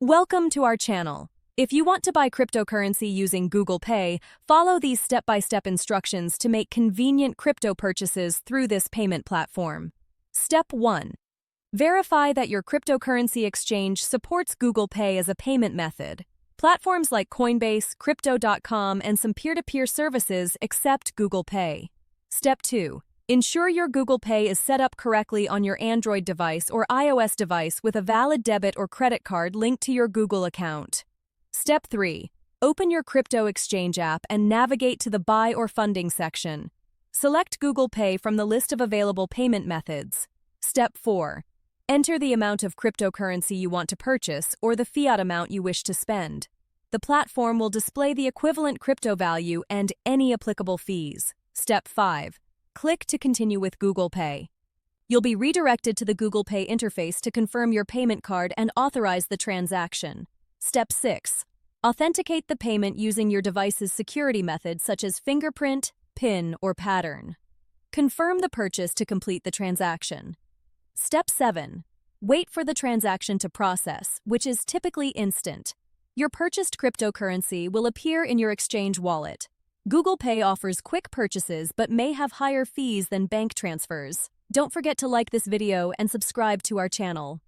Welcome to our channel. If you want to buy cryptocurrency using Google Pay, follow these step-by-step instructions to make convenient crypto purchases through this payment platform. Step 1. Verify that your cryptocurrency exchange supports Google Pay as a payment method. Platforms like Coinbase, Crypto.com, and some peer-to-peer services accept Google Pay. Step 2. Ensure your Google Pay is set up correctly on your Android device or iOS device with a valid debit or credit card linked to your Google account. Step 3. Open your crypto exchange app and navigate to the Buy or Funding section. Select Google Pay from the list of available payment methods. Step 4. Enter the amount of cryptocurrency you want to purchase or the fiat amount you wish to spend. The platform will display the equivalent crypto value and any applicable fees. Step 5. Click to continue with Google Pay. You'll be redirected to the Google Pay interface to confirm your payment card and authorize the transaction. Step 6. Authenticate the payment using your device's security methods such as fingerprint, PIN, or pattern. Confirm the purchase to complete the transaction. Step 7. Wait for the transaction to process, which is typically instant. Your purchased cryptocurrency will appear in your exchange wallet. Google Pay offers quick purchases but may have higher fees than bank transfers. Don't forget to like this video and subscribe to our channel.